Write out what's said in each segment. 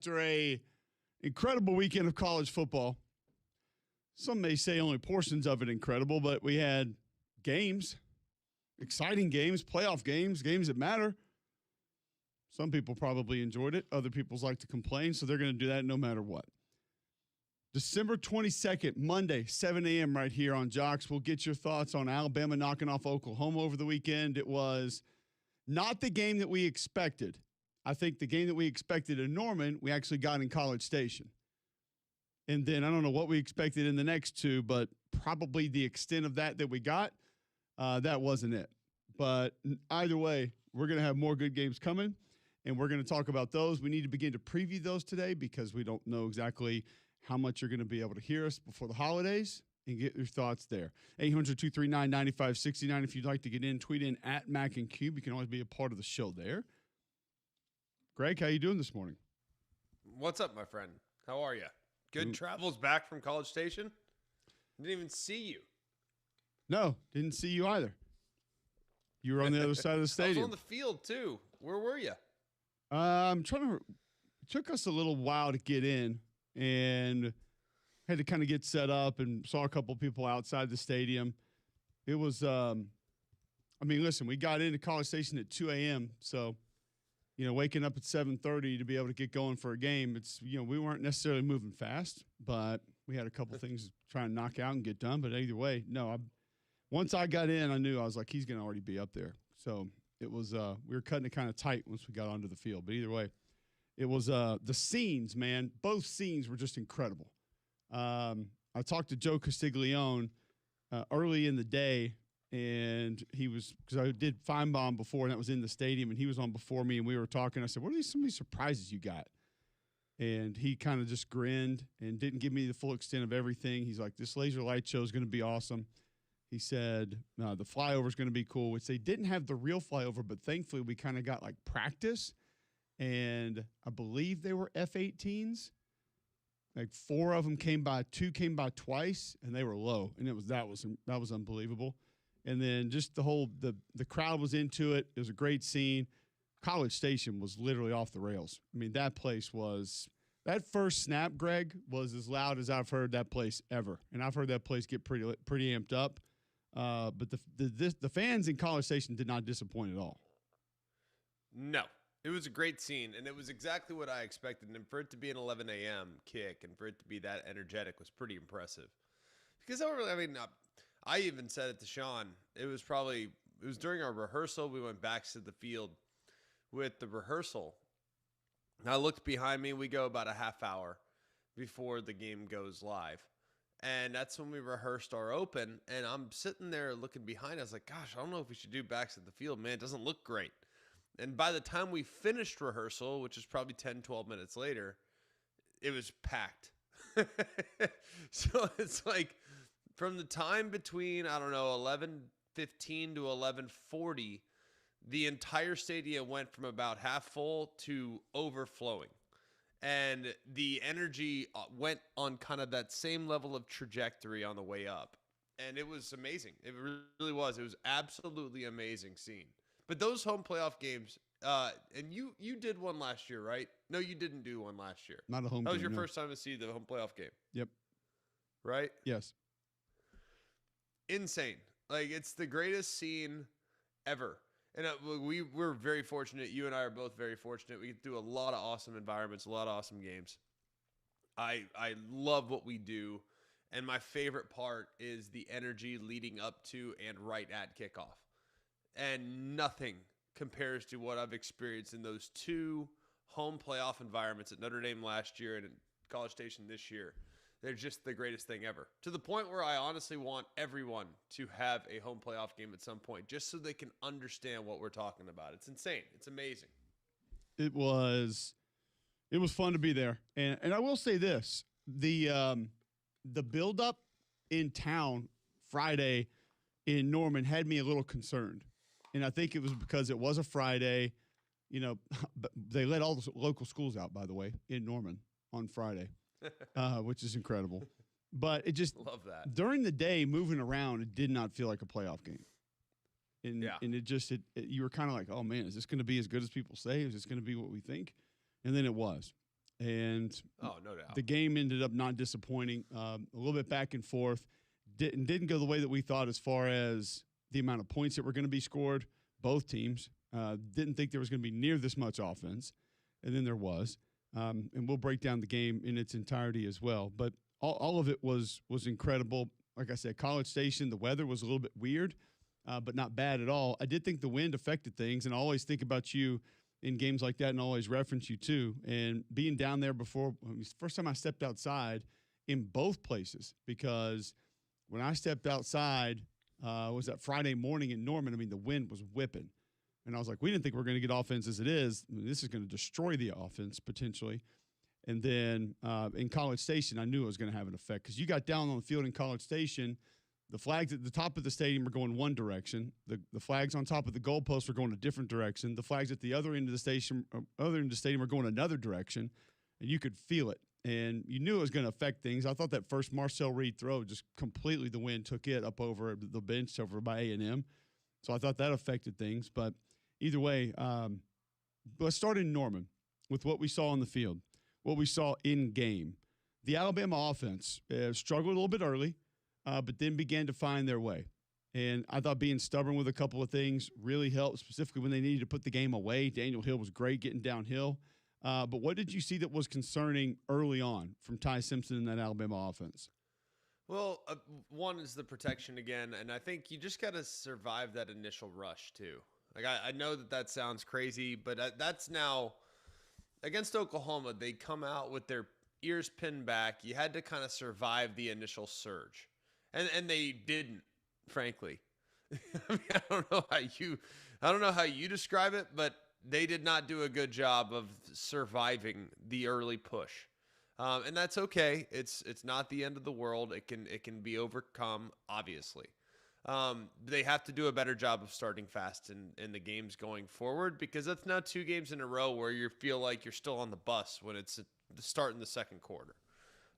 After a incredible weekend of college football, some may say only portions of it incredible, but we had games, exciting games, playoff games, games that matter. Some people probably enjoyed it. Other people like to complain, so they're going to do that no matter what. December 22nd, Monday, 7 a.m. right here on Jocks. We'll get your thoughts on Alabama knocking off Oklahoma over the weekend. It was not the game that we expected. I think the game that we expected in Norman, we actually got in College Station. And then I don't know what we expected in the next two, but probably the extent of that we got, that wasn't it. But either way, we're going to have more good games coming, and we're going to talk about those. We need to begin to preview those today because we don't know exactly how much you're going to be able to hear us before the holidays, and get your thoughts there. 800-239-9569. If you'd like to get in, tweet in at Mac and Cube. You can always be a part of the show there. Greg, how you doing this morning? What's up, my friend? How are you? Good travels back from College Station? Didn't even see you. No, didn't see you either. You were on the other side of the stadium. I was on the field, too. Where were you? I'm trying to – it took us a little while to get in and had to kind of get set up and saw a couple people outside the stadium. It was listen, we got into College Station at 2 a.m., so – waking up at 7:30 to be able to get going for a game, it's, we weren't necessarily moving fast, but we had a couple things to try and knock out and get done. But either way, once I got in, I knew I was like, he's going to already be up there. So it was, we were cutting it kind of tight once we got onto the field. But either way, it was the scenes, man. Both scenes were just incredible. I talked to Joe Castiglione early in the day. And he was, because I did Finebaum before, and that was in the stadium, and he was on before me, and we were talking. I said, what are some of these surprises you got? And he kind of just grinned and didn't give me the full extent of everything. He's like, this laser light show is going to be awesome. He said, the flyover is going to be cool, which they didn't have the real flyover, but thankfully we kind of got like practice. And I believe they were F-18s. Like 4 of them came by, 2 came by twice, and they were low. And that was unbelievable. And then just the crowd was into it. It was a great scene. College Station was literally off the rails. I mean, that place was – that first snap, Greg, was as loud as I've heard that place ever. And I've heard that place get pretty amped up. But the fans in College Station did not disappoint at all. No. It was a great scene, and it was exactly what I expected. And for it to be an 11 a.m. kick and for it to be that energetic was pretty impressive. Because I even said it to Sean. It was during our rehearsal. We went back to the field with the rehearsal. I looked behind me. We go about a half hour before the game goes live. And that's when we rehearsed our open. And I'm sitting there looking behind. I was like, gosh, I don't know if we should do backs at the field. Man, it doesn't look great. And by the time we finished rehearsal, which is probably 10, 12 minutes later, it was packed. So it's like, from the time between, 11:15 to 11:40, the entire stadium went from about half full to overflowing. And the energy went on kind of that same level of trajectory on the way up. And it was amazing. It really was. It was absolutely amazing scene. But those home playoff games, and you did one last year, right? No, you didn't do one last year. Not a home game. That was your first time to see the home playoff game. Yep. Right? Yes. Insane. Like, it's the greatest scene ever. And we're very fortunate. You and I are both very fortunate. We get to do a lot of awesome environments, a lot of awesome games. I love what we do. And my favorite part is the energy leading up to and right at kickoff. And nothing compares to what I've experienced in those 2 home playoff environments at Notre Dame last year and at College Station this year. They're just the greatest thing ever. To the point where I honestly want everyone to have a home playoff game at some point, just so they can understand what we're talking about. It's insane. It's amazing. It was fun to be there. And I will say this, the buildup in town Friday in Norman had me a little concerned. And I think it was because it was a Friday. They let all the local schools out, by the way, in Norman on Friday. Which is incredible. But it just love that. During the day, moving around, it did not feel like a playoff game. And it just you were kind of like, oh man, is this going to be as good as people say? Is this going to be what we think? And then it was. And Oh, no doubt. the game ended up not disappointing. A little bit back and forth. Didn't go the way that we thought as far as the amount of points that were going to be scored. Both teams didn't think there was going to be near this much offense, and then there was. And we'll break down the game in its entirety as well. But all of it was incredible. Like I said, College Station, the weather was a little bit weird, but not bad at all. I did think the wind affected things, and I always think about you in games like that and always reference you too. And being down there before, first time I stepped outside in both places, because when I stepped outside, was that Friday morning in Norman, I mean, the wind was whipping. And I was like, we didn't think we were going to get offense as it is. I mean, this is going to destroy the offense potentially. And then in College Station, I knew it was going to have an effect because you got down on the field in College Station. The flags at the top of the stadium were going one direction. The flags on top of the goalposts were going a different direction. The flags at the other end of the stadium were going another direction, and you could feel it. And you knew it was going to affect things. I thought that first Marcel Reed throw just completely the wind took it up over the bench over by A&M. So I thought that affected things. But either way, let's start in Norman with what we saw on the field, what we saw in game. The Alabama offense struggled a little bit early, but then began to find their way. And I thought being stubborn with a couple of things really helped, specifically when they needed to put the game away. Daniel Hill was great getting downhill. But what did you see that was concerning early on from Ty Simpson in that Alabama offense? Well, one is the protection again, and I think you just got to survive that initial rush too. Like I know that sounds crazy, but that's now against Oklahoma. They come out with their ears pinned back. You had to kind of survive the initial surge, and they didn't, frankly. I mean, I don't know how you describe it, but they did not do a good job of surviving the early push. And that's okay. It's not the end of the world. It can be overcome, obviously. They have to do a better job of starting fast in the games going forward, because that's now 2 games in a row where you feel like you're still on the bus when it's the start in the second quarter.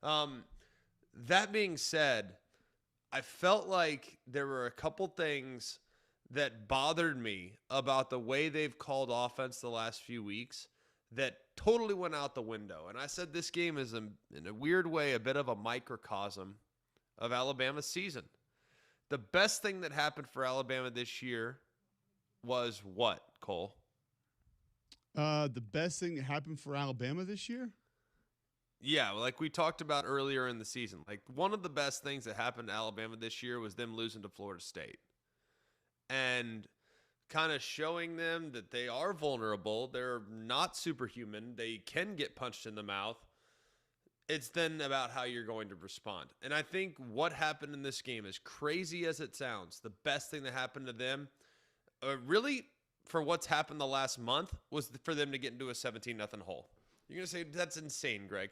That being said, I felt like there were a couple things that bothered me about the way they've called offense the last few weeks that totally went out the window. And I said this game is, in a weird way, a bit of a microcosm of Alabama's season. The best thing that happened for Alabama this year was what, Cole? The best thing that happened for Alabama this year? Yeah, like we talked about earlier in the season. Like, one of the best things that happened to Alabama this year was them losing to Florida State. And kind of showing them that they are vulnerable. They're not superhuman. They can get punched in the mouth. It's then about how you're going to respond. And I think what happened in this game, as crazy as it sounds, the best thing that happened to them, really for what's happened the last month, was for them to get into a 17-0 hole. You're going to say, that's insane, Greg.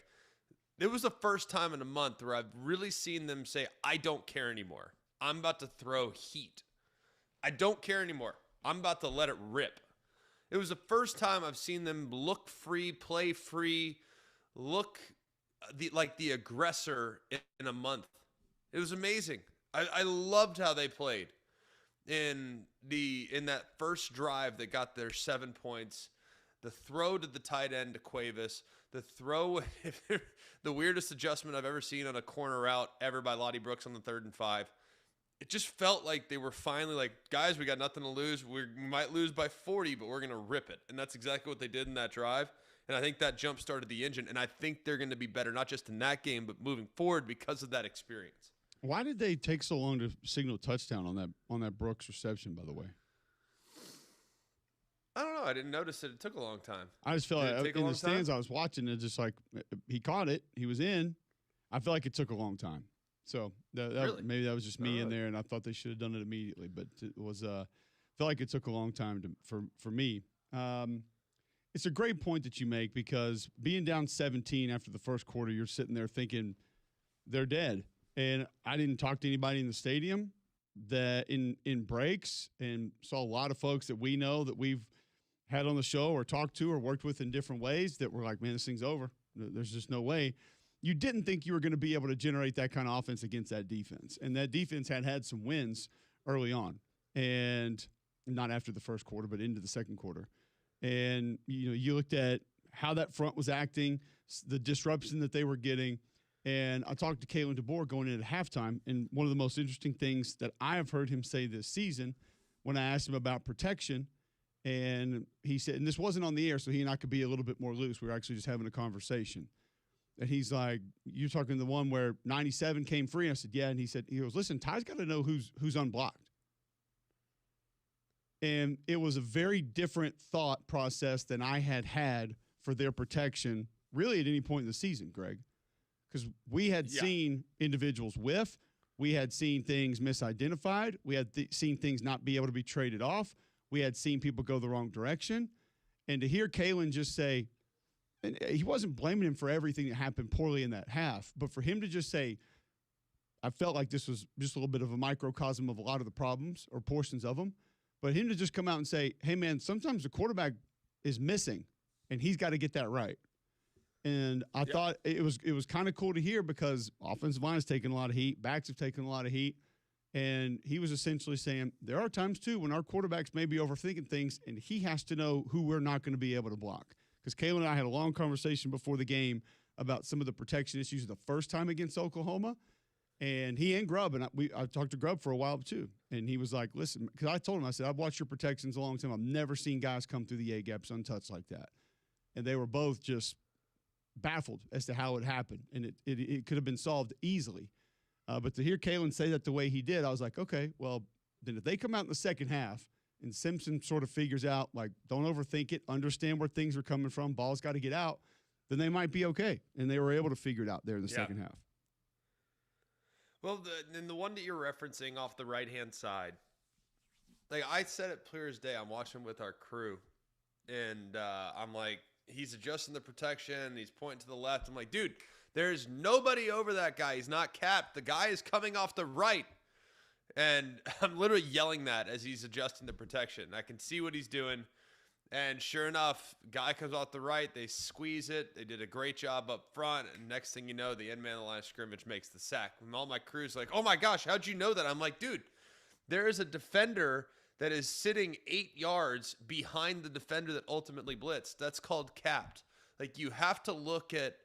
It was the first time in a month where I've really seen them say, I don't care anymore. I'm about to throw heat. I don't care anymore. I'm about to let it rip. It was the first time I've seen them look free, play free, look like the aggressor in a month. It was amazing. I loved how they played in that first drive that got their 7 points. The throw to the tight end to Cuevas. The throw, the weirdest adjustment I've ever seen on a corner route ever by Lottie Brooks on the 3rd and 5. It just felt like they were finally like, guys, we got nothing to lose. We might lose by 40, but we're going to rip it. And that's exactly what they did in that drive. And I think that jump-started the engine. And I think they're going to be better, not just in that game, but moving forward because of that experience. Why did they take so long to signal touchdown on that Brooks reception, by the way? I don't know. I didn't notice it. It took a long time. I just felt like in the stands I was watching it, just like he caught it. He was in. I feel like it took a long time. So Really? Maybe that was just me in there, and I thought they should have done it immediately. But it was felt like it took a long time for me. It's a great point that you make, because being down 17 after the first quarter, you're sitting there thinking they're dead. And I didn't talk to anybody in the stadium that in breaks, and saw a lot of folks that we know that we've had on the show or talked to or worked with in different ways that were like, man, this thing's over. There's just no way. You didn't think you were going to be able to generate that kind of offense against that defense. And that defense had some wins early on, and not after the first quarter, but into the second quarter. And, you looked at how that front was acting, the disruption that they were getting. And I talked to Kalen DeBoer going in at halftime, and one of the most interesting things that I have heard him say this season when I asked him about protection, and he said, and this wasn't on the air, so he and I could be a little bit more loose. We were actually just having a conversation. And he's like, you're talking the one where 97 came free? And I said, yeah. And he goes, listen, Ty's got to know who's unblocked. And it was a very different thought process than I had for their protection really at any point in the season, Greg. Because we had seen individuals whiff. We had seen things misidentified. We had seen things not be able to be traded off. We had seen people go the wrong direction. And to hear Kalen just say, and he wasn't blaming him for everything that happened poorly in that half, but for him to just say, I felt like this was just a little bit of a microcosm of a lot of the problems or portions of them. But him to just come out and say, hey, man, sometimes the quarterback is missing, and he's got to get that right. And I thought it was kind of cool to hear because offensive line has taken a lot of heat. Backs have taken a lot of heat. And he was essentially saying there are times, too, when our quarterbacks may be overthinking things, and he has to know who we're not going to be able to block. Because Kalen and I had a long conversation before the game about some of the protection issues the first time against Oklahoma. And he and Grubb, and I talked to Grubb for a while, too. And he was like, listen, because I told him, I said, I've watched your protections a long time. I've never seen guys come through the A-gaps untouched like that. And they were both just baffled as to how it happened. And it could have been solved easily. But to hear Kalen say that the way he did, I was like, okay, well, then if they come out in the second half and Simpson sort of figures out, like, don't overthink it, understand where things are coming from, ball's got to get out, then they might be okay. And they were able to figure it out there in the second half. Well, the one that you're referencing off the right-hand side, like I said it clear as day, I'm watching with our crew, and I'm like, he's adjusting the protection, he's pointing to the left. I'm like, dude, there's nobody over that guy. He's not capped. The guy is coming off the right. And I'm literally yelling that as he's adjusting the protection. I can see what he's doing. And sure enough, guy comes off the right. They squeeze it. They did a great job up front. And next thing you know, the end man of the line of scrimmage makes the sack. And all my crew's like, oh my gosh, how'd you know that? I'm like, dude, there is a defender that is sitting 8 yards behind the defender that ultimately blitzed. That's called capped. Like, you have to look at,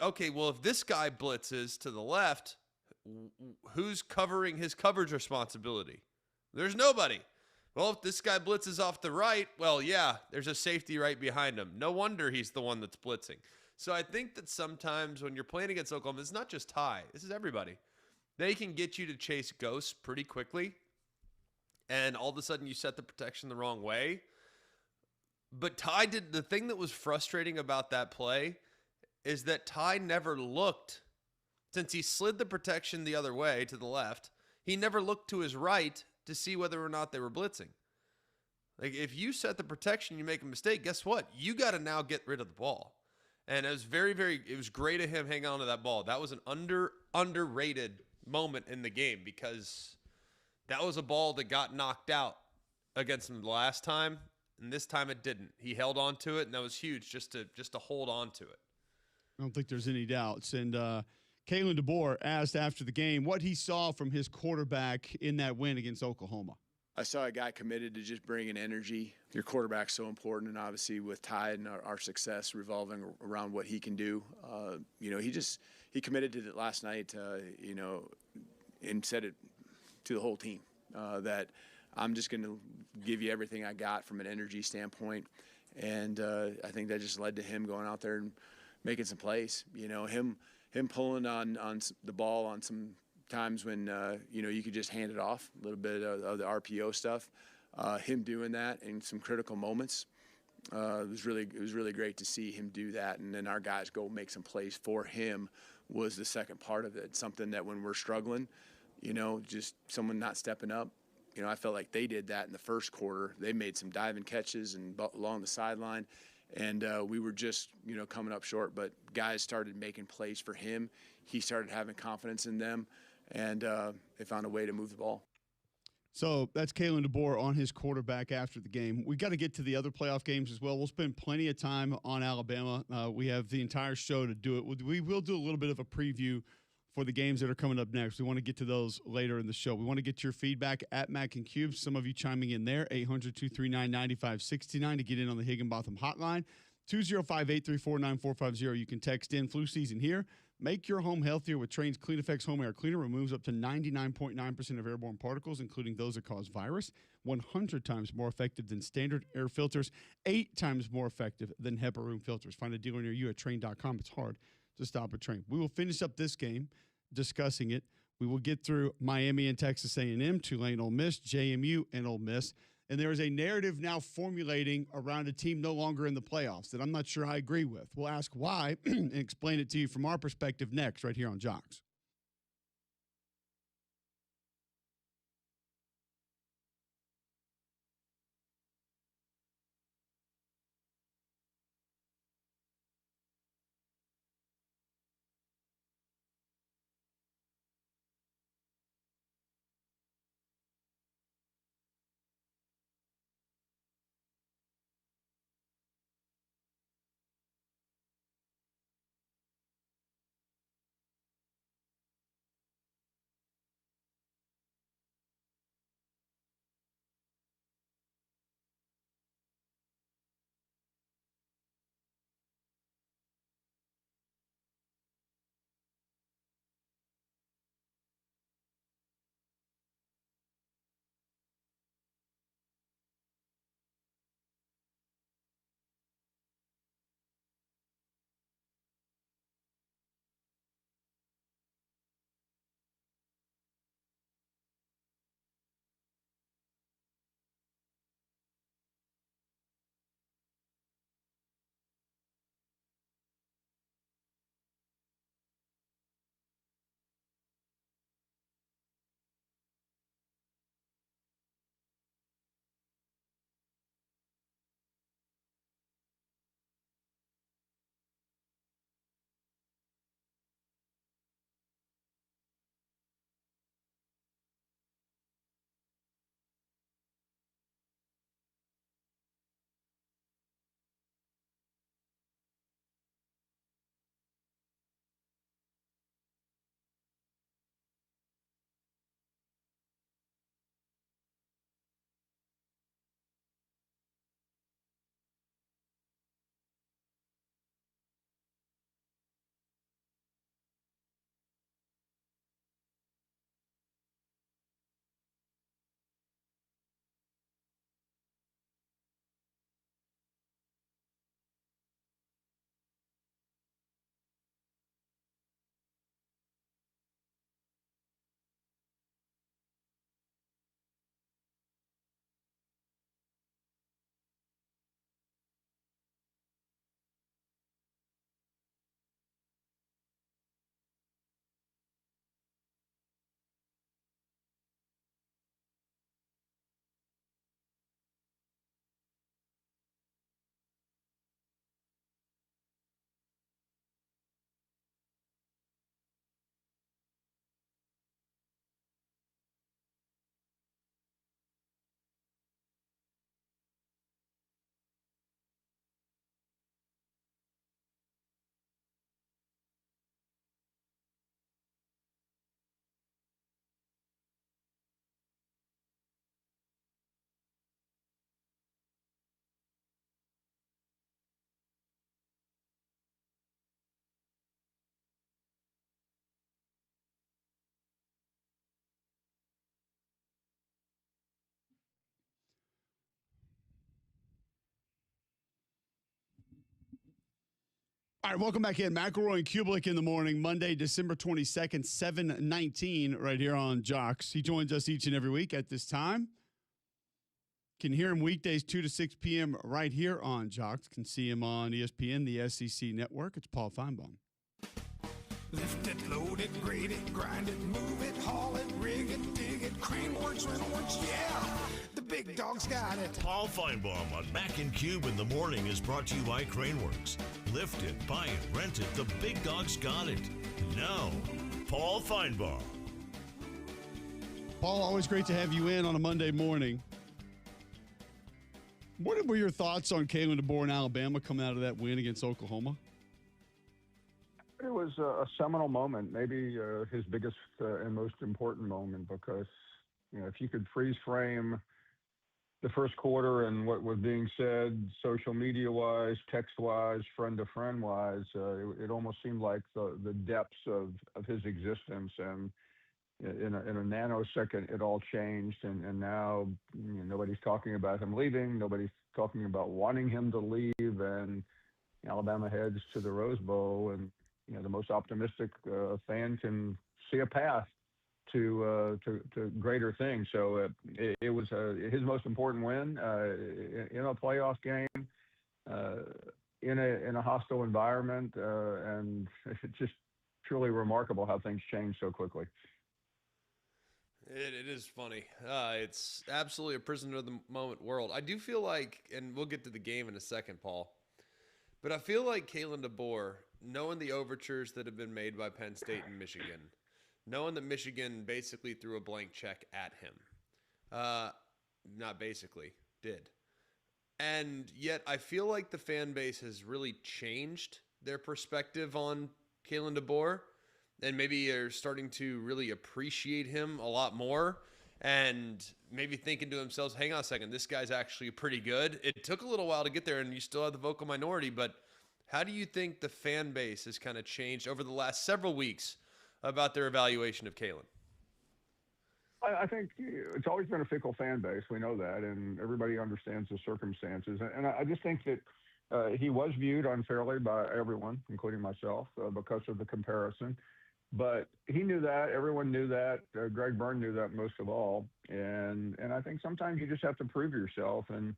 okay, well, if this guy blitzes to the left, who's covering his coverage responsibility? There's nobody. Well, if this guy blitzes off the right, well, yeah, there's a safety right behind him. No wonder he's the one that's blitzing. So I think that sometimes when you're playing against Oklahoma, it's not just Ty. This is everybody. They can get you to chase ghosts pretty quickly, and all of a sudden you set the protection the wrong way. But Ty did the thing that was frustrating about that play is that Ty never looked. Since he slid the protection the other way to the left, he never looked to his right to see whether or not they were blitzing. Like, if you set the protection, you make a mistake, guess what? You got to now get rid of the ball. And it was it was great of him hanging on to that ball. That was an underrated moment in the game because that was a ball that got knocked out against him the last time, and this time it didn't. He held on to it, and that was huge just to hold on to it. I don't think there's any doubts. And Kalen DeBoer asked after the game what he saw from his quarterback in that win against Oklahoma. I saw a guy committed to just bringing energy. Your quarterback's so important, and obviously with Ty and our success revolving around what he can do, he committed to it last night, and said it to the whole team that I'm just going to give you everything I got from an energy standpoint, and I think that just led to him going out there and making some plays. Him pulling on the ball on some times when you could just hand it off, a little bit of the RPO stuff. Him doing that in some critical moments, it was really great to see him do that. And then our guys go make some plays for him was the second part of it. Something that when we're struggling, just someone not stepping up. I felt like they did that in the first quarter. They made some diving catches and along the sideline. And we were just, coming up short. But guys started making plays for him. He started having confidence in them, and they found a way to move the ball. So that's Kalen DeBoer on his quarterback after the game. We got to get to the other playoff games as well. We'll spend plenty of time on Alabama. We have the entire show to do it. We will do a little bit of a preview for the games that are coming up next. We want to get to those later in the show. We want to get your feedback at Mac and Cubes. Some of you chiming in there, 800-239-9569 to get in on the Higginbotham hotline. 205-834-9450. You can text in. Flu season here. Make your home healthier with Trane's Clean Effects Home Air Cleaner. Removes up to 99.9% of airborne particles, including those that cause virus. 100 times more effective than standard air filters. 8 times more effective than HEPA room filters. Find a dealer near you at Trane.com. It's hard to stop a Trane. We will finish up this game discussing it. We will get through Miami and Texas A&M, Tulane, Ole Miss, JMU, and Ole Miss. And there is a narrative now formulating around a team no longer in the playoffs that I'm not sure I agree with. We'll ask why and explain it to you from our perspective next, right here on Jocks. All right, welcome back in. McElroy and Cubelic in the morning, Monday, December 22nd, 7:19, right here on Jocks. He joins us each and every week at this time. Can hear him weekdays 2 to 6 p.m. right here on Jocks. Can see him on ESPN, the SEC Network. It's Paul Finebaum. Lift it, load it, grade it, grind it, move it, haul it, rig it, dig it, crane works, rental works, yeah! The big dog's got it. Paul Finebaum on Mac and Cube in the morning is brought to you by Craneworks. Lift it, buy it, rent it, the big dog's got it. Now, Paul Finebaum. Paul, always great to have you in on a Monday morning. What were your thoughts on Kalen DeBoer in Alabama coming out of that win against Oklahoma? It was a seminal moment, maybe his biggest and most important moment, because if you could freeze frame the first quarter and what was being said, social media wise, text wise, friend to friend wise, it almost seemed like the depths of his existence. And in a nanosecond, it all changed. And now nobody's talking about him leaving. Nobody's talking about wanting him to leave. And Alabama heads to the Rose Bowl. And, the most optimistic fan can see a path to greater things. So it was his most important win in a playoff game, in a hostile environment, and it's just truly remarkable how things change so quickly. It is funny. It's absolutely a prisoner of the moment world. I do feel like, and we'll get to the game in a second, Paul, but I feel like Kalen DeBoer, knowing the overtures that have been made by Penn State and Michigan, knowing that Michigan basically threw a blank check at him. Not basically, did. And yet I feel like the fan base has really changed their perspective on Kalen DeBoer, and maybe are starting to really appreciate him a lot more, and maybe thinking to themselves, hang on a second, this guy's actually pretty good. It took a little while to get there, and you still have the vocal minority, but how do you think the fan base has kind of changed over the last several weeks about their evaluation of Kalen? I think it's always been a fickle fan base. We know that, and everybody understands the circumstances. And I just think that he was viewed unfairly by everyone, including myself, because of the comparison. But he knew that. Everyone knew that. Greg Byrne knew that most of all. And I think sometimes you just have to prove yourself. And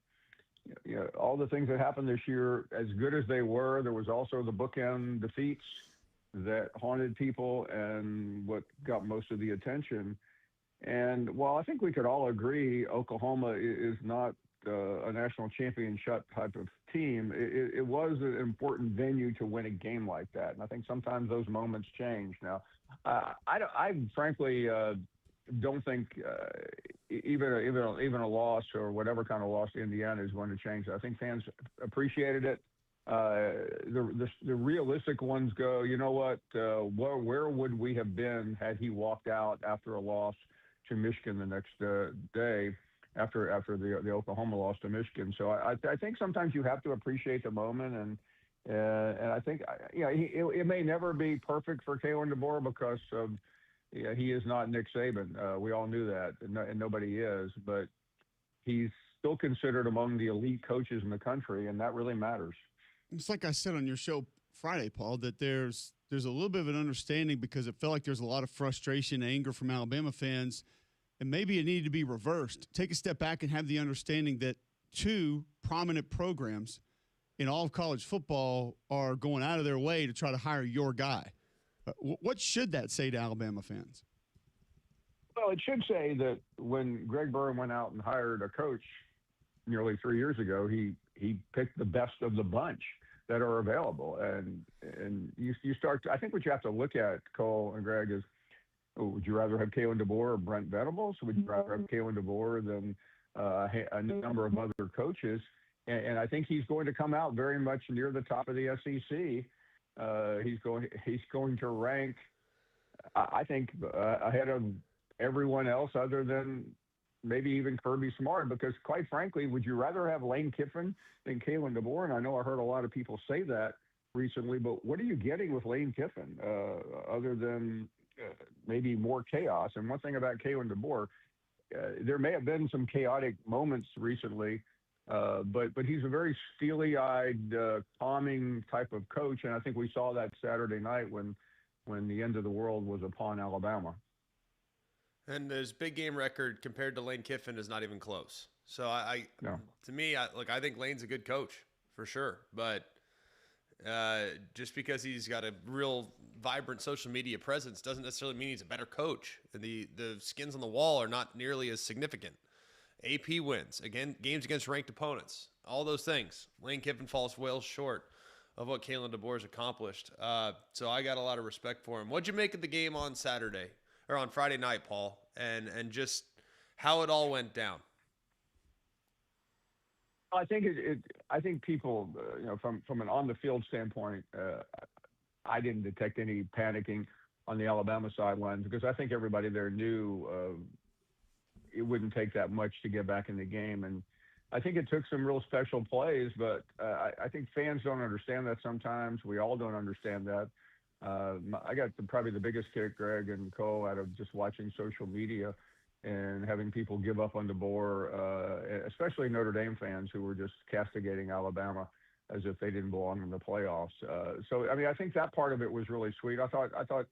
all the things that happened this year, as good as they were, there was also the bookend defeats that haunted people and what got most of the attention. And while I think we could all agree Oklahoma is not a national championship type of team, it was an important venue to win a game like that. And I think sometimes those moments change. Now, I frankly don't think even a loss or whatever kind of loss to Indiana is going to change that. I think fans appreciated it. The realistic ones go, you know what? Where would we have been had he walked out after a loss to Michigan the next day after the Oklahoma loss to Michigan? So I think sometimes you have to appreciate the moment, and I think it may never be perfect for Kalen DeBoer because he is not Nick Saban. We all knew that, and nobody is, but he's still considered among the elite coaches in the country, and that really matters. It's like I said on your show Friday, Paul, that there's a little bit of an understanding because it felt like there's a lot of frustration, anger from Alabama fans, and maybe it needed to be reversed. Take a step back and have the understanding that two prominent programs in all of college football are going out of their way to try to hire your guy. What should that say to Alabama fans? Well, it should say that when Greg Byrne went out and hired a coach nearly 3 years ago, he picked the best of the bunch that are available. And you start to, I think what you have to look at, Cole and Greg, is, would you rather have Kalen DeBoer or Brent Venables? Would you rather have Kalen DeBoer than a number of other coaches? And I think he's going to come out very much near the top of the SEC. He's going to rank, I think, ahead of everyone else other than maybe even Kirby Smart, because quite frankly, would you rather have Lane Kiffin than Kalen DeBoer? And I know I heard a lot of people say that recently, but what are you getting with Lane Kiffin other than maybe more chaos? And one thing about Kalen DeBoer, there may have been some chaotic moments recently, but he's a very steely-eyed, calming type of coach, and I think we saw that Saturday night when the end of the world was upon Alabama. And his big game record compared to Lane Kiffin is not even close. So to me, I think Lane's a good coach for sure. But just because he's got a real vibrant social media presence doesn't necessarily mean he's a better coach. And the skins on the wall are not nearly as significant. AP wins, again, games against ranked opponents, all those things. Lane Kiffin falls well short of what Kalen DeBoer has accomplished. So I got a lot of respect for him. What'd you make of the game on Saturday? Or on Friday night, Paul, and just how it all went down? I think I think people, from an on the field standpoint, I didn't detect any panicking on the Alabama sidelines because I think everybody there knew it wouldn't take that much to get back in the game, and I think it took some real special plays, but I think fans don't understand that sometimes. We all don't understand that. I got probably the biggest kick, Greg and Cole, out of just watching social media and having people give up on the bore, especially Notre Dame fans who were just castigating Alabama as if they didn't belong in the playoffs. So, I mean, I think that part of it was really sweet. I thought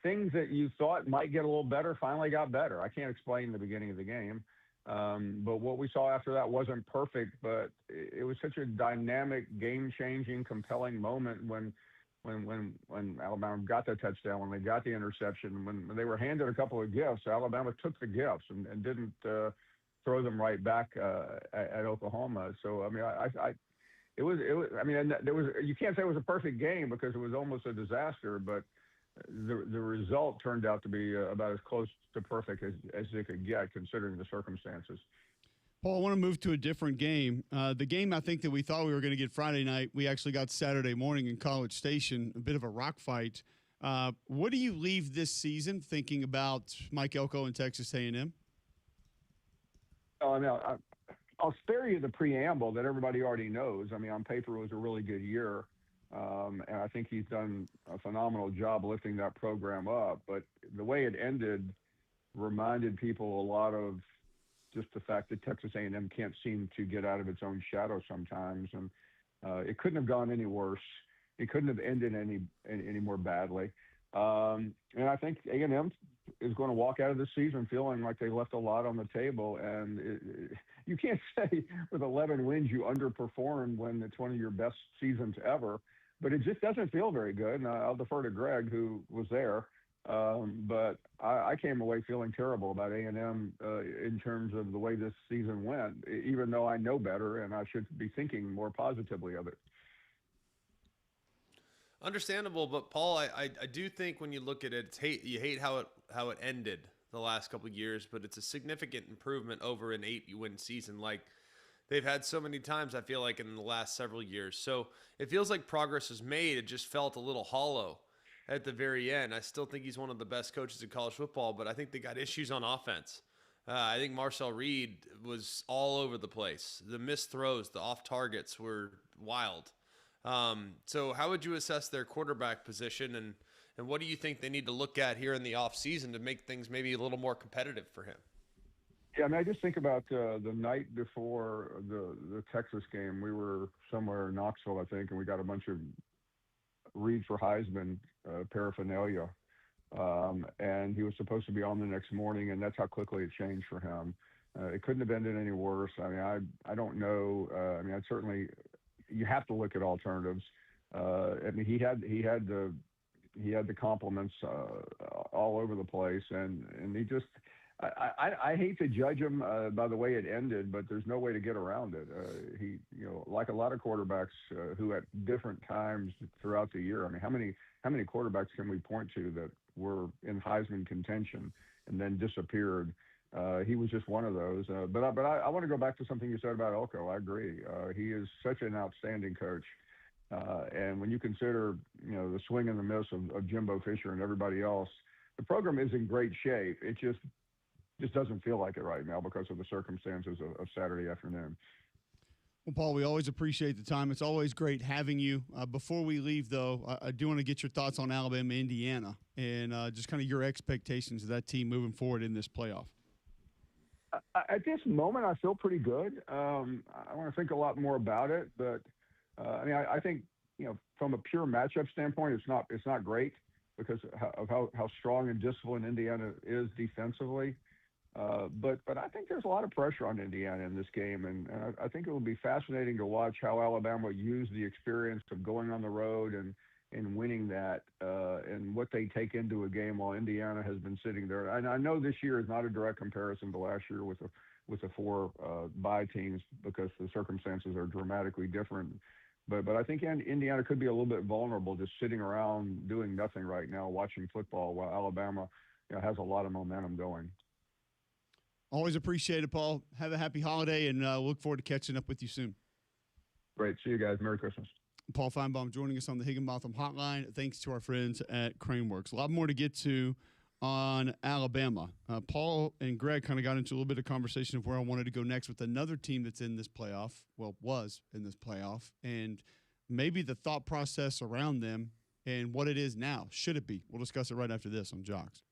things that you thought might get a little better finally got better. I can't explain the beginning of the game. But what we saw after that wasn't perfect, but it was such a dynamic, game-changing, compelling moment when Alabama got the touchdown, when they got the interception, when they were handed a couple of gifts. Alabama took the gifts and didn't throw them right back at Oklahoma. So I mean, it was. I mean, there was. You can't say it was a perfect game because it was almost a disaster, but the result turned out to be about as close to perfect as it could get, considering the circumstances. Paul, I want to move to a different game. The game I think that we thought we were going to get Friday night, we actually got Saturday morning in College Station, a bit of a rock fight. What do you leave this season thinking about Mike Elko and Texas A&M? Oh, I mean, I'll spare you the preamble that everybody already knows. I mean, on paper, it was a really good year. And I think he's done a phenomenal job lifting that program up. But the way it ended reminded people a lot of just the fact that Texas A&M can't seem to get out of its own shadow sometimes. And it couldn't have gone any worse. It couldn't have ended any more badly. And I think A&M is going to walk out of this season feeling like they left a lot on the table. And you can't say with 11 wins you underperformed when it's one of your best seasons ever. But it just doesn't feel very good. And I'll defer to Greg, who was there. But I came away feeling terrible about A&M in terms of the way this season went, even though I know better and I should be thinking more positively of it. Understandable, but Paul, I do think when you look at it, you hate how it ended the last couple of years, but it's a significant improvement over an 8-win season like they've had so many times, I feel like, in the last several years. So it feels like progress is made. It just felt a little hollow at the very end. I still think he's one of the best coaches in college football, but I think they got issues on offense. I think Marcel Reed was all over the place. The missed throws, the off targets were wild. So how would you assess their quarterback position, and what do you think they need to look at here in the offseason to make things maybe a little more competitive for him? Yeah, I mean, I just think about the night before the Texas game. We were somewhere in Knoxville, I think, and we got a bunch of Reed for Heisman paraphernalia. And he was supposed to be on the next morning, and that's how quickly it changed for him. It couldn't have ended any worse. I mean, I don't know. I mean, you have to look at alternatives. I mean, he had the compliments all over the place, and he just. I hate to judge him by the way it ended, but there's no way to get around it. He, like a lot of quarterbacks who at different times throughout the year. I mean, how many quarterbacks can we point to that were in Heisman contention and then disappeared? He was just one of those. But I want to go back to something you said about Elko. I agree. He is such an outstanding coach. And when you consider, the swing and the miss of Jimbo Fisher and everybody else, the program is in great shape. It just doesn't feel like it right now because of the circumstances of Saturday afternoon. Well, Paul, we always appreciate the time. It's always great having you. Before we leave, though, I do want to get your thoughts on Alabama, Indiana, and just kind of your expectations of that team moving forward in this playoff. At this moment, I feel pretty good. I want to think a lot more about it, but I mean, I think from a pure matchup standpoint, it's not great because of how strong and disciplined Indiana is defensively. But I think there's a lot of pressure on Indiana in this game, and I think it will be fascinating to watch how Alabama use the experience of going on the road and winning that, and what they take into a game while Indiana has been sitting there. And I know this year is not a direct comparison to last year with the 4 bye teams because the circumstances are dramatically different. But I think Indiana could be a little bit vulnerable just sitting around doing nothing right now, watching football, while Alabama has a lot of momentum going. Always appreciate it, Paul. Have a happy holiday, and look forward to catching up with you soon. Great. See you guys. Merry Christmas. Paul Finebaum joining us on the Higginbotham Hotline. Thanks to our friends at Craneworks. A lot more to get to on Alabama. Paul and Greg kind of got into a little bit of conversation of where I wanted to go next with another team that's in this playoff, was in this playoff, and maybe the thought process around them and what it is now. Should it be? We'll discuss it right after this on Jocks.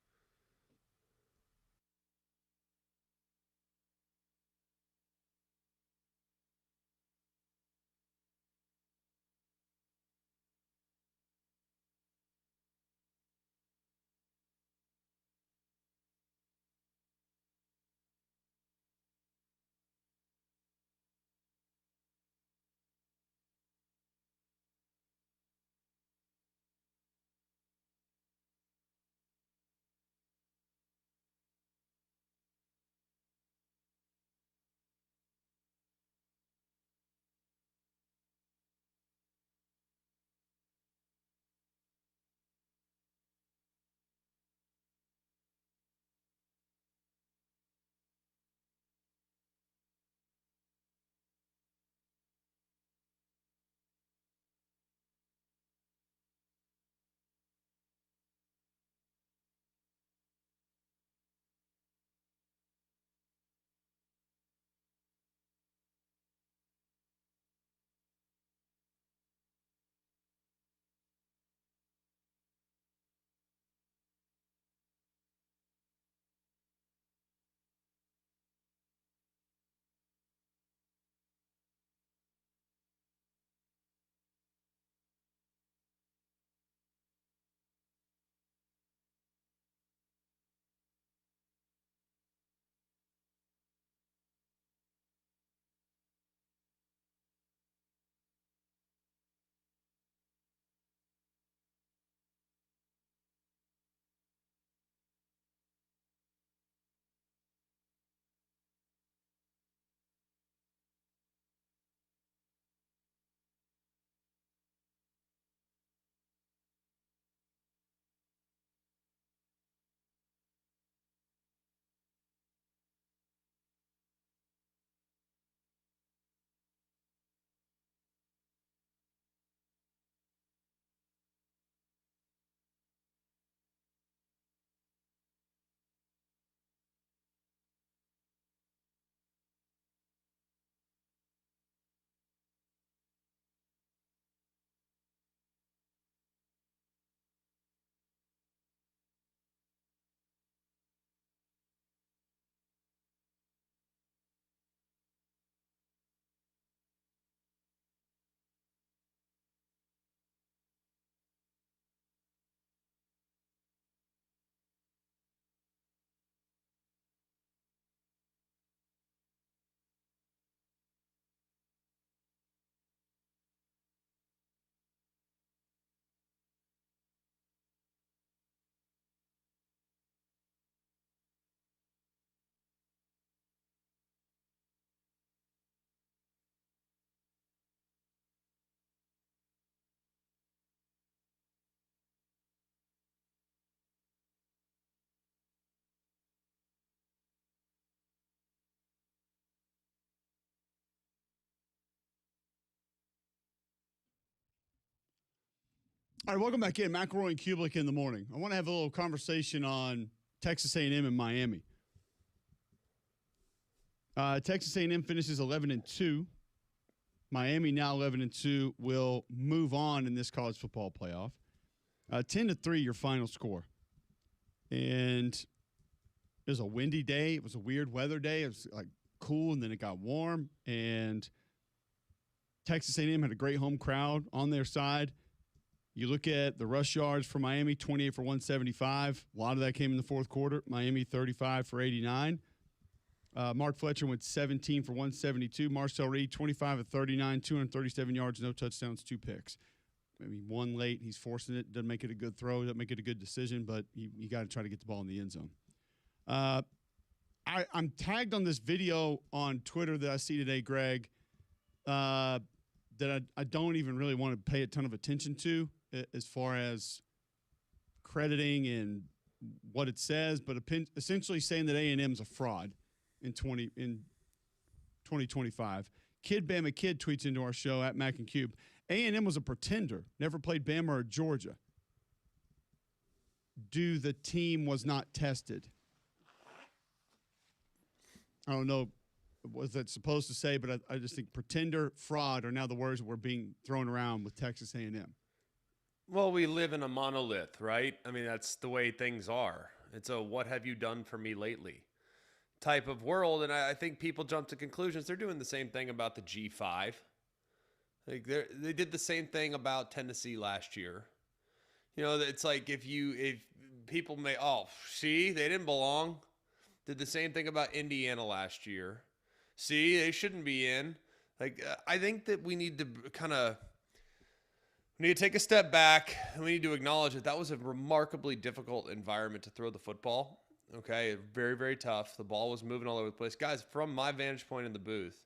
All right, welcome back in. McElroy and Cubelic in the morning. I want to have a little conversation on Texas A&M and Miami. Texas A&M finishes 11-2. Miami now 11-2 will move on in this college football playoff. 10-3, your final score. And it was a windy day. It was a weird weather day. It was like cool, and then it got warm. And Texas A&M had a great home crowd on their side. You look at the rush yards for Miami, 28 for 175. A lot of that came in the fourth quarter. Miami, 35 for 89. Mark Fletcher went 17 for 172. Marcel Reed, 25 of 39, 237 yards, no touchdowns, 2 picks. Maybe one late. He's forcing it. Doesn't make it a good throw. Doesn't make it a good decision, but you got to try to get the ball in the end zone. I'm tagged on this video on Twitter that I see today, Greg, that I don't even really want to pay a ton of attention to as far as crediting and what it says, but essentially saying that A&M is a fraud in 2025. Kid Bama Kid tweets into our show at Mac and Cube. A&M was a pretender, never played Bama or Georgia. do the team was not tested. I don't know what was that supposed to say, but I just think pretender, fraud are now the words that were being thrown around with Texas A&M. Well, we live in a monolith, right? I mean, that's the way things are. It's a what have you done for me lately type of world. And I think people jump to conclusions. They're doing the same thing about the G5. Like they did the same thing about Tennessee last year. You know, it's like if people may, see, they didn't belong. Did the same thing about Indiana last year. See, they shouldn't be in. Like, I think that we need to take a step back, and we need to acknowledge that was a remarkably difficult environment to throw the football. Okay, very, very tough. The ball was moving all over the place. Guys, from my vantage point in the booth,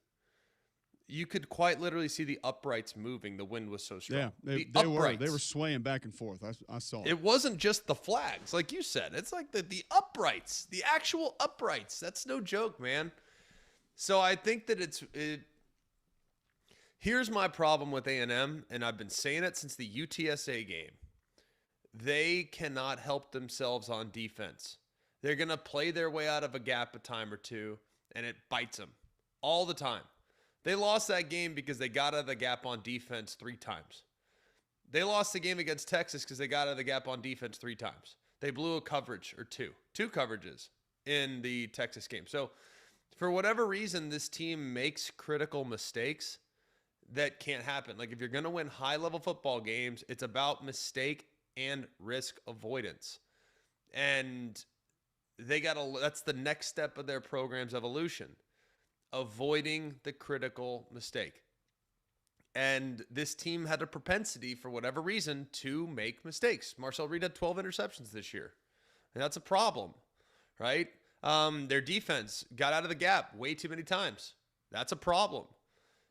you could quite literally see the uprights moving. The wind was so strong. Yeah, they were swaying back and forth. I saw it. It wasn't just the flags, like you said. It's like the uprights, the actual uprights. That's no joke, man. So I think that here's my problem with A&M, and I've been saying it since the UTSA game. They cannot help themselves on defense. They're going to play their way out of a gap a time or two, and it bites them all the time. They lost that game because they got out of the gap on defense 3 times. They lost the game against Texas because they got out of the gap on defense 3 times. They blew a coverage or two coverages in the Texas game. So for whatever reason, this team makes critical mistakes that can't happen. Like if you're going to win high-level football games, it's about mistake and risk avoidance. And that's the next step of their program's evolution. Avoiding the critical mistake. And this team had a propensity, for whatever reason, to make mistakes. Marcel Reed had 12 interceptions this year. And that's a problem, right? Their defense got out of the gap way too many times. That's a problem.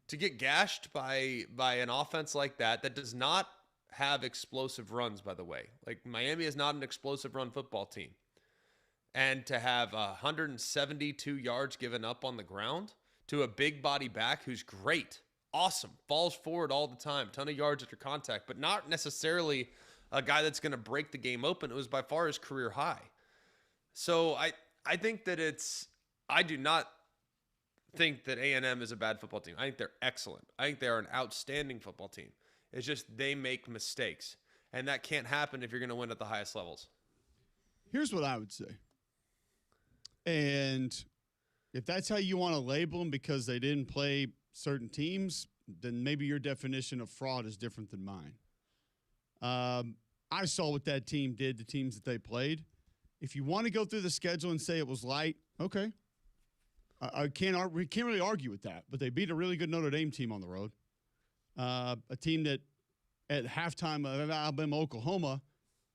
To get gashed by an offense like that does not have explosive runs, by the way. Like Miami is not an explosive run football team. And to have 172 yards given up on the ground to a big body back who's great, awesome, falls forward all the time, ton of yards after contact, but not necessarily a guy that's going to break the game open. It was by far his career high. So I think that I do not think that A&M is a bad football team. I think they're excellent. I think they are an outstanding football team. It's just they make mistakes, and that can't happen if you're going to win at the highest levels. Here's what I would say. And if that's how you want to label them because they didn't play certain teams, then maybe your definition of fraud is different than mine. I saw what that team did to teams that they played. If you want to go through the schedule and say it was light, okay. We can't really argue with that. But they beat a really good Notre Dame team on the road. A team that at halftime of Alabama, Oklahoma,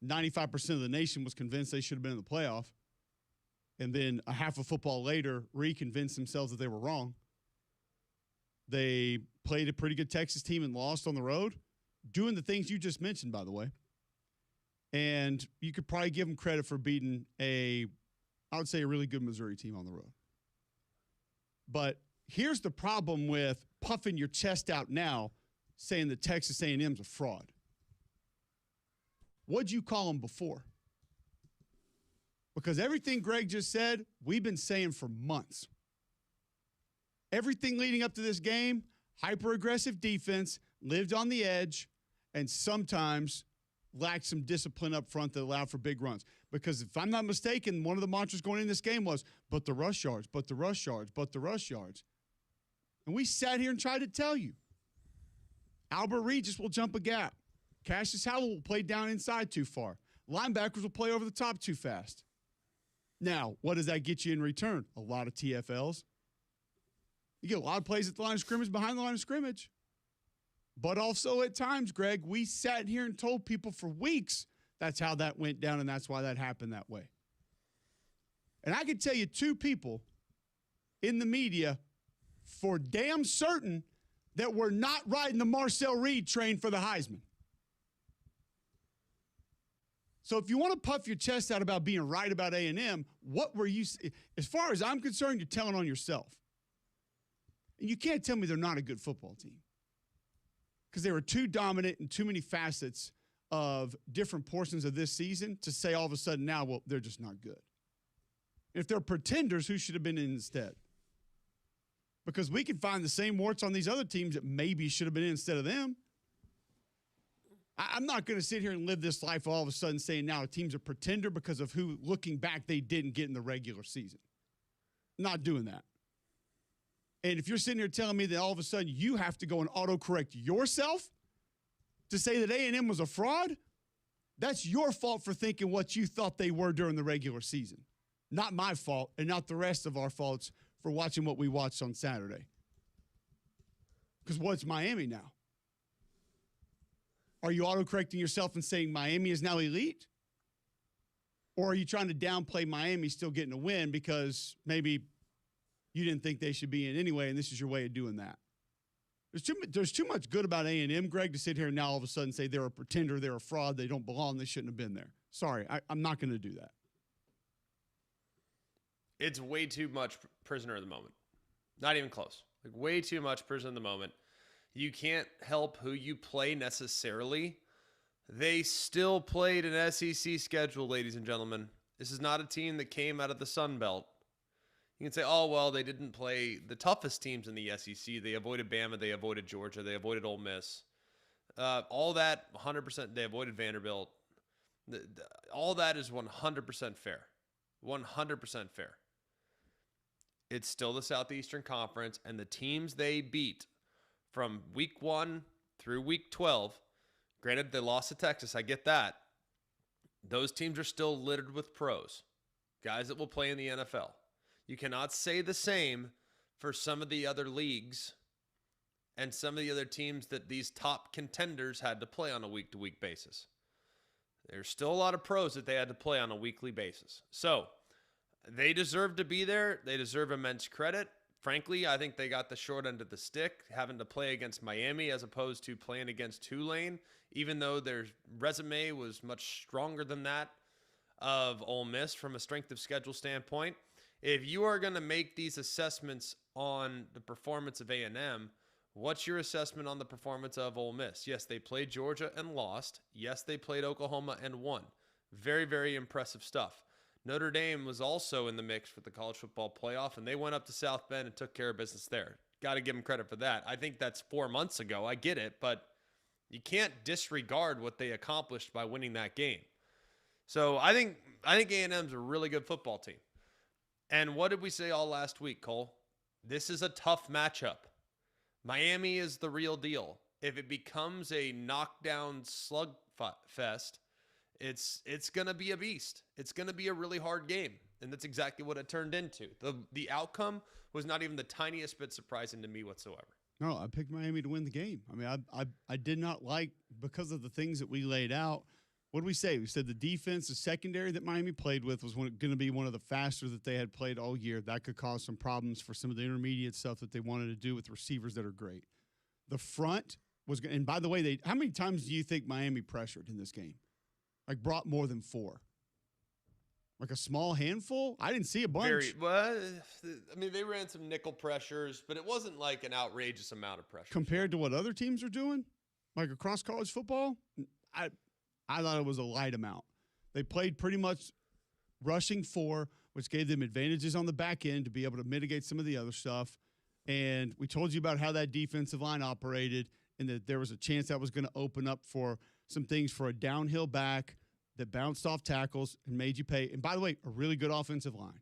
95% of the nation was convinced they should have been in the playoff. And then a half of football later, reconvinced themselves that they were wrong. They played a pretty good Texas team and lost on the road, doing the things you just mentioned, by the way. And you could probably give them credit for beating I would say, a really good Missouri team on the road. But here's the problem with puffing your chest out now, saying that Texas A&M's a fraud. What'd you call them before? Because everything Greg just said, we've been saying for months. Everything leading up to this game, hyper-aggressive defense, lived on the edge, and sometimes lacked some discipline up front that allowed for big runs. Because if I'm not mistaken, one of the mantras going in this game was, but the rush yards, but the rush yards, but the rush yards. And we sat here and tried to tell you. Albert Regis will jump a gap. Cassius Howell will play down inside too far. Linebackers will play over the top too fast. Now, what does that get you in return? A lot of TFLs. You get a lot of plays at the line of scrimmage, behind the line of scrimmage. But also at times, Greg, we sat here and told people for weeks that's how that went down and that's why that happened that way. And I could tell you 2 people in the media for damn certain that were not riding the Marcel Reed train for the Heisman. So if you want to puff your chest out about being right about A&M, what were you – as far as I'm concerned, you're telling on yourself. And you can't tell me they're not a good football team because they were too dominant in too many facets of different portions of this season to say all of a sudden now, well, they're just not good. If they're pretenders, who should have been in instead? Because we can find the same warts on these other teams that maybe should have been in instead of them. I'm not going to sit here and live this life all of a sudden saying now a team's a pretender because of who, looking back, they didn't get in the regular season. Not doing that. And if you're sitting here telling me that all of a sudden you have to go and autocorrect yourself to say that A&M was a fraud, that's your fault for thinking what you thought they were during the regular season. Not my fault and not the rest of our faults for watching what we watched on Saturday. Because what's Miami now? Are you autocorrecting yourself and saying Miami is now elite? Or are you trying to downplay Miami still getting a win because maybe you didn't think they should be in anyway, and this is your way of doing that? There's too much good about A&M, Greg, to sit here and now all of a sudden say they're a pretender, they're a fraud, they don't belong, they shouldn't have been there. Sorry, I'm not going to do that. It's way too much prisoner of the moment. Not even close. Like way too much prisoner of the moment. You can't help who you play necessarily. They still played an SEC schedule, ladies and gentlemen. This is not a team that came out of the Sun Belt. You can say, oh, well, they didn't play the toughest teams in the SEC. They avoided Bama. They avoided Georgia. They avoided Ole Miss. All that, 100%, they avoided Vanderbilt. All that is 100% fair. 100% fair. It's still the Southeastern Conference, and the teams they beat from week 1 through week 12, granted they lost to Texas, I get that. Those teams are still littered with pros, guys that will play in the NFL. You cannot say the same for some of the other leagues and some of the other teams that these top contenders had to play on a week-to-week basis. There's still a lot of pros that they had to play on a weekly basis. So they deserve to be there. They deserve immense credit. Frankly, I think they got the short end of the stick, having to play against Miami as opposed to playing against Tulane, even though their resume was much stronger than that of Ole Miss from a strength of schedule standpoint. If you are going to make these assessments on the performance of A&M, what's your assessment on the performance of Ole Miss? Yes, they played Georgia and lost. Yes, they played Oklahoma and won. Very, very impressive stuff. Notre Dame was also in the mix for the college football playoff, and they went up to South Bend and took care of business there. Got to give them credit for that. I think that's 4 months ago. I get it, but you can't disregard what they accomplished by winning that game. So I think A&M's a really good football team. And what did we say all last week, Cole? This is a tough matchup. Miami is the real deal. If it becomes a knockdown slugfest, it's going to be a beast. It's going to be a really hard game. And that's exactly what it turned into. The outcome was not even the tiniest bit surprising to me whatsoever. No, I picked Miami to win the game. I mean, I did not like, because of the things that we laid out. What did we say? We said the defense, the secondary that Miami played with was going to be one of the faster that they had played all year. That could cause some problems for some of the intermediate stuff that they wanted to do with receivers that are great. The front was, and by the way, how many times do you think Miami pressured in this game? Like brought more than 4. Like a small handful? I didn't see a bunch. Well, I mean, they ran some nickel pressures, but it wasn't like an outrageous amount of pressure. Compared to what other teams are doing? Like across college football? I thought it was a light amount. They played pretty much rushing 4, which gave them advantages on the back end to be able to mitigate some of the other stuff. And we told you about how that defensive line operated and that there was a chance that was going to open up for some things for a downhill back that bounced off tackles and made you pay. And by the way, a really good offensive line.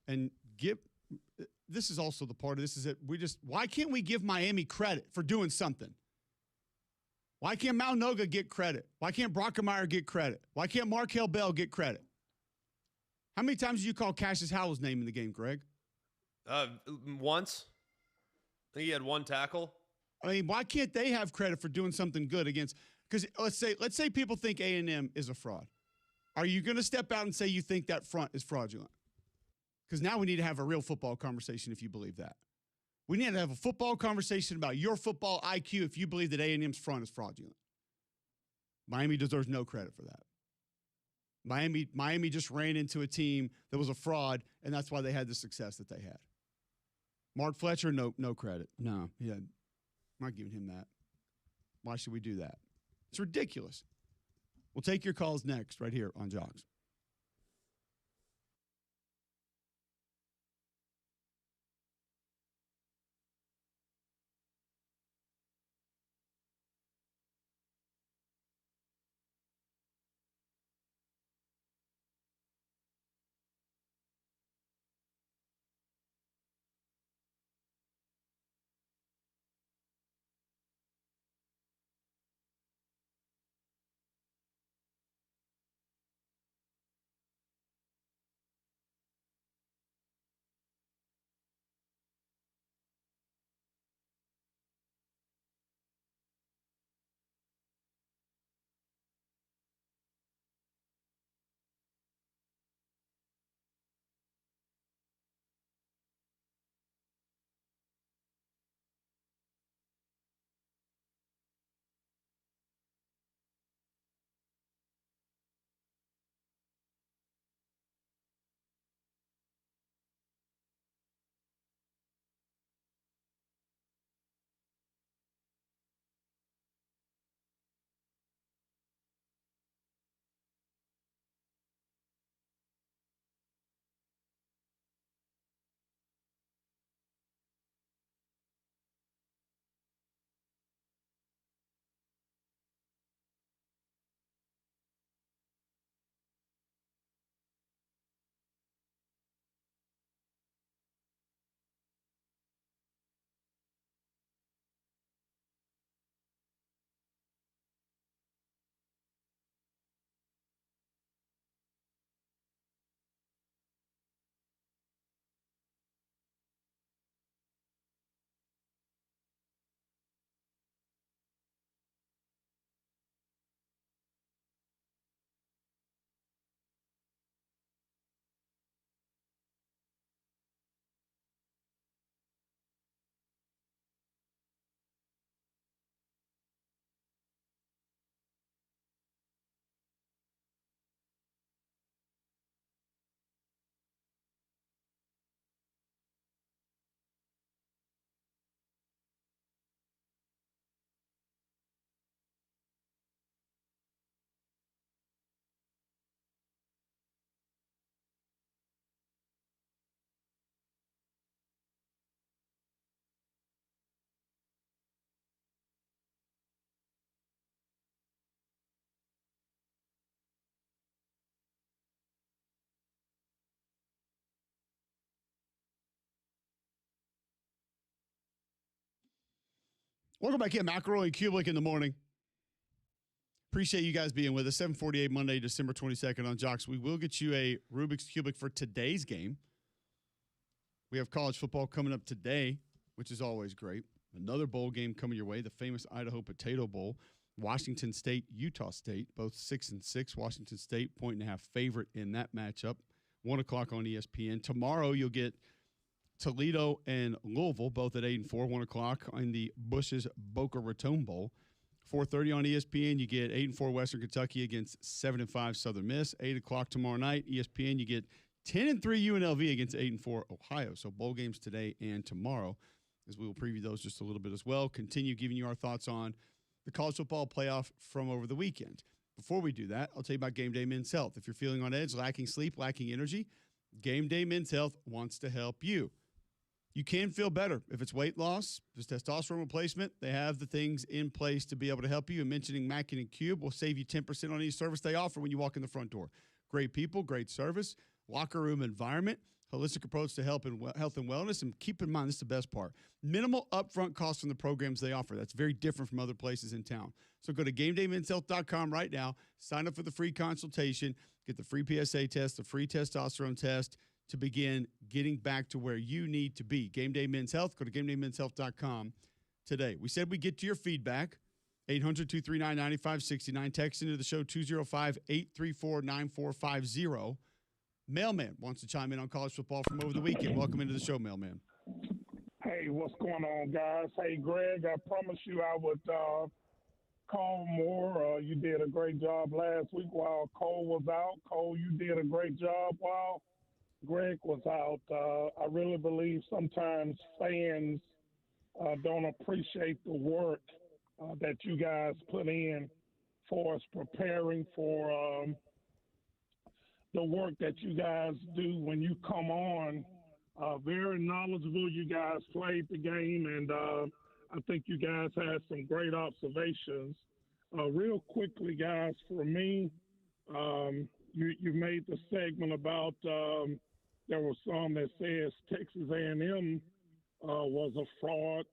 And this is also the part of this is that why can't we give Miami credit for doing something? Why can't Malnoga get credit? Why can't Brockemeyer get credit? Why can't Markel Bell get credit? How many times did you call Cassius Howell's name in the game, Greg? Once. I think he had 1 tackle. I mean, why can't they have credit for doing something good against? Because let's say people think A&M is a fraud. Are you going to step out and say you think that front is fraudulent? Because now we need to have a real football conversation if you believe that. We need to have a football conversation about your football IQ if you believe that A&M's front is fraudulent. Miami deserves no credit for that. Miami just ran into a team that was a fraud, and that's why they had the success that they had. Mark Fletcher, no credit. No, I'm not giving him that. Why should we do that? It's ridiculous. We'll take your calls next right here on Jocks. Welcome back in. McElroy and Cubelic in the morning. Appreciate you guys being with us. 7:48 Monday, December 22nd on Jocks. We will get you a Rubik's Cubic for today's game. We have college football coming up today, which is always great. Another bowl game coming your way, the famous Idaho Potato Bowl. Washington State, Utah State, both 6-6. Washington State, 1.5 favorite in that matchup. 1 o'clock on ESPN. Tomorrow you'll get Toledo and Louisville, both at 8-4, 1 o'clock on the Bush's Boca Raton Bowl. 4:30 on ESPN, you get 8-4 Western Kentucky against 7-5 Southern Miss. 8 o'clock tomorrow night, ESPN, you get 10-3 UNLV against 8-4 Ohio. So bowl games today and tomorrow, as we will preview those just a little bit as well. Continue giving you our thoughts on the college football playoff from over the weekend. Before we do that, I'll tell you about Game Day Men's Health. If you're feeling on edge, lacking sleep, lacking energy, Game Day Men's Health wants to help you. You can feel better. If it's weight loss, if it's testosterone replacement, they have the things in place to be able to help you. And mentioning Mackin and Cube will save you 10% on any service they offer when you walk in the front door. Great people, great service, locker room environment, holistic approach to health and wellness. And keep in mind, this is the best part, minimal upfront costs from the programs they offer. That's very different from other places in town. So go to GameDayMen'sHealth.com right now, sign up for the free consultation, get the free PSA test, the free testosterone test, to begin getting back to where you need to be. Game Day Men's Health. Go to GameDayMen'sHealth.com today. We said we'd get to your feedback. 800-239-9569. Text into the show 205-834-9450. Mailman wants to chime in on college football from over the weekend. Welcome into the show, Mailman. Hey, what's going on, guys? Hey, Greg, I promised you I would call more. You did a great job last week while Cole was out. Cole, you did a great job while Greg was out. I really believe sometimes fans don't appreciate the work that you guys put in for us preparing for the work that you guys do when you come on. Very knowledgeable. You guys played the game, and I think you guys had some great observations. Real quickly, guys, for me, you made the segment about there were some that says Texas A&M was a fraud.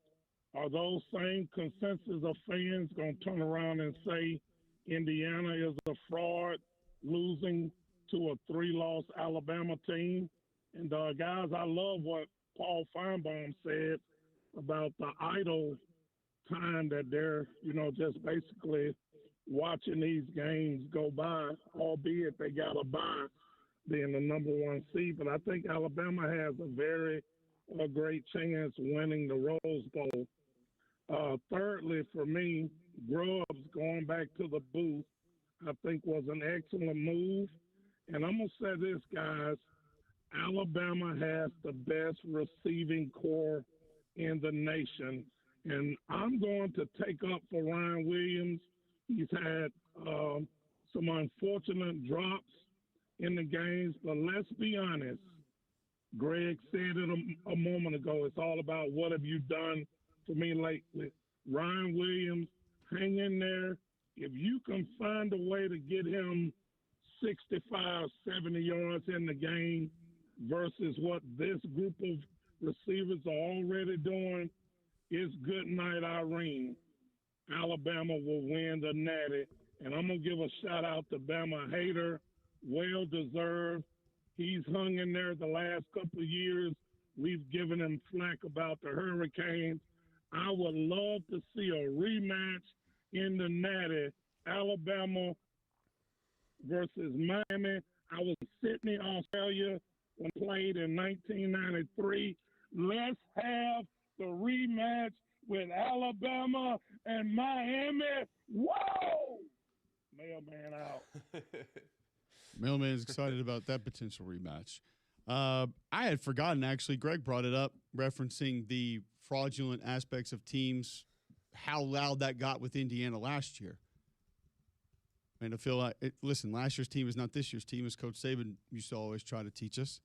Are those same consensus of fans going to turn around and say Indiana is a fraud, losing to a 3-loss Alabama team? And guys, I love what Paul Finebaum said about the idle time that they're, just basically watching these games go by, albeit they got a bye being the number 1 seed. But I think Alabama has a great chance winning the Rose Bowl. Thirdly, for me, Grubbs going back to the booth, I think was an excellent move. And I'm going to say this, guys. Alabama has the best receiving core in the nation. And I'm going to take up for Ryan Williams. He's had some unfortunate drops in the games, but let's be honest. Greg said it a moment ago. It's all about what have you done for me lately. Ryan Williams, hang in there. If you can find a way to get him 65, 70 yards in the game versus what this group of receivers are already doing, it's good night, Irene. Alabama will win the Natty. And I'm going to give a shout-out to Bama Hater. Well-deserved. He's hung in there the last couple of years. We've given him flack about the Hurricanes. I would love to see a rematch in the Natty, Alabama versus Miami. I was in Sydney, Australia, when played in 1993. Let's have the rematch with Alabama and Miami. Whoa! Mailman out. Mailman's excited about that potential rematch. I had forgotten, actually. Greg brought it up, referencing the fraudulent aspects of teams, how loud that got with Indiana last year. And I feel like, listen, last year's team is not this year's team, as Coach Saban used to always try to teach us.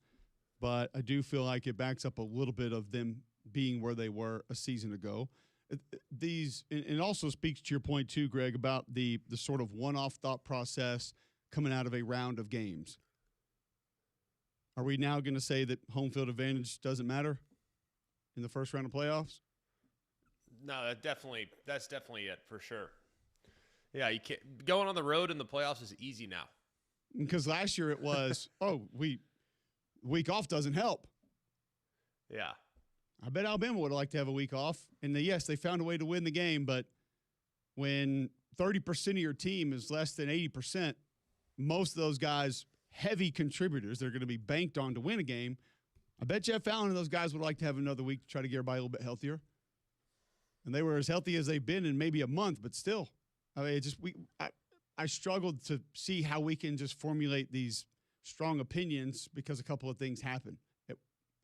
But I do feel like it backs up a little bit of them being where they were a season ago. And also speaks to your point, too, Greg, about the sort of one-off thought process coming out of a round of games. Are we now going to say that home field advantage doesn't matter in the first round of playoffs? No, that's definitely it for sure. Yeah, you can't going on the road in the playoffs is easy now. Because last year it was, week off doesn't help. Yeah. I bet Alabama would have liked to have a week off. And yes, they found a way to win the game, but when 30% of your team is less than 80%, most of those guys, heavy contributors, they're going to be banked on to win a game. I bet Jeff Allen and those guys would like to have another week to try to get everybody a little bit healthier. And they were as healthy as they've been in maybe a month, but still. I mean, I struggled to see how we can just formulate these strong opinions because a couple of things happen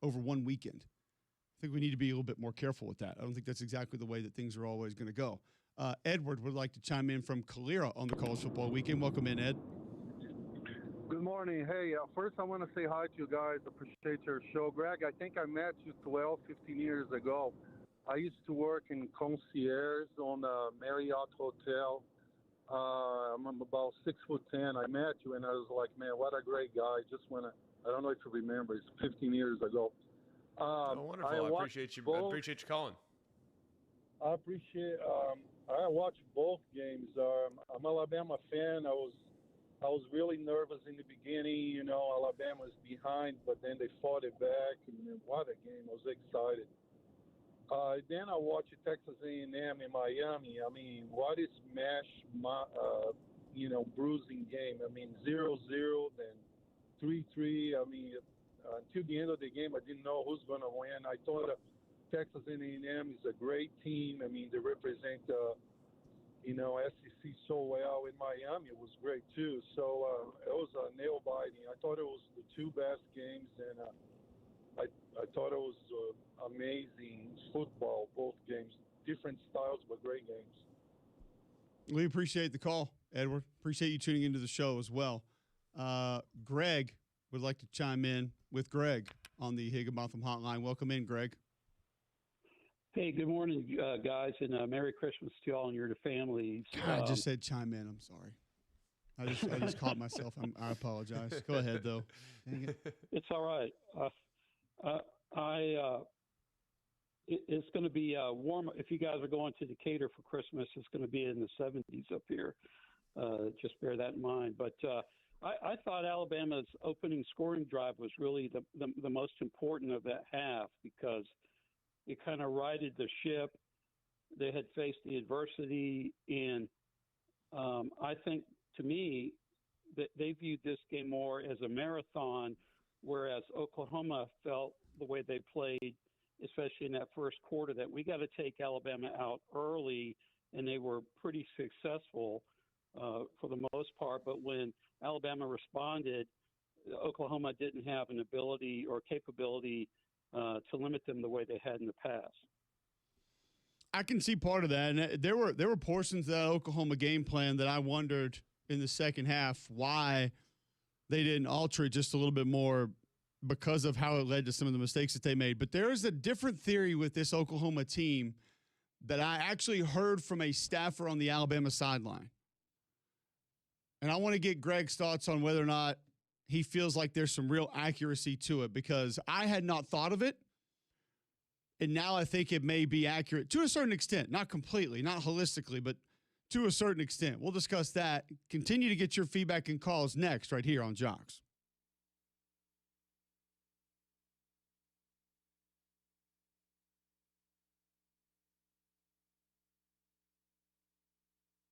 over one weekend. I think we need to be a little bit more careful with that. I don't think that's exactly the way that things are always going to go. Edward would like to chime in from Calera on the college football weekend. Welcome in, Ed. Good morning. Hey, first I want to say hi to you guys. Appreciate your show. Greg, I think I met you 12, 15 years ago. I used to work in concierge on the Marriott Hotel. I'm about 6'10". I met you, and I was like, man, what a great guy. Just when I don't know if you remember, it's 15 years ago. Wonderful. I appreciate you. I appreciate you calling. I appreciate. I watched both games. I'm an Alabama fan. I was really nervous in the beginning. Alabama was behind, but then they fought it back, and what a game! I was excited. Then I watched Texas A&M in Miami. I mean, what is bruising game? I mean, 0-0, then 3-3. I mean, until the end of the game, I didn't know who's going to win. I thought Texas A&M is a great team. I mean, they represent, SEC so well. In Miami, it was great too. So it was nail-biting. I thought it was the two best games, and I thought it was amazing football, both games. Different styles, but great games. We appreciate the call, Edward. Appreciate you tuning into the show as well. Greg would like to chime in with Greg on the Higginbotham hotline. Welcome in, Greg. Hey, good morning, guys, and Merry Christmas to you all and your families. God, I just said chime in. I'm sorry. I just caught myself. I apologize. Go ahead, though. Dang it. It's all right. It's going to be warm. If you guys are going to Decatur for Christmas, it's going to be in the 70s up here. Just bear that in mind. But I thought Alabama's opening scoring drive was really the most important of that half because it kind of righted the ship. They had faced the adversity, and I think, to me, that they viewed this game more as a marathon, whereas Oklahoma felt the way they played, especially in that first quarter, that we got to take Alabama out early, and they were pretty successful for the most part. But when Alabama responded, Oklahoma didn't have an ability or capability to limit them the way they had in the past. I can see part of that, and there were portions of that Oklahoma game plan that I wondered in the second half why they didn't alter it just a little bit more because of how it led to some of the mistakes that they made. But there is a different theory with this Oklahoma team that I actually heard from a staffer on the Alabama sideline. And I want to get Greg's thoughts on whether or not he feels like there's some real accuracy to it, because I had not thought of it. And now I think it may be accurate to a certain extent, not completely, not holistically, but to a certain extent. We'll discuss that. Continue to get your feedback and calls next right here on Jocks.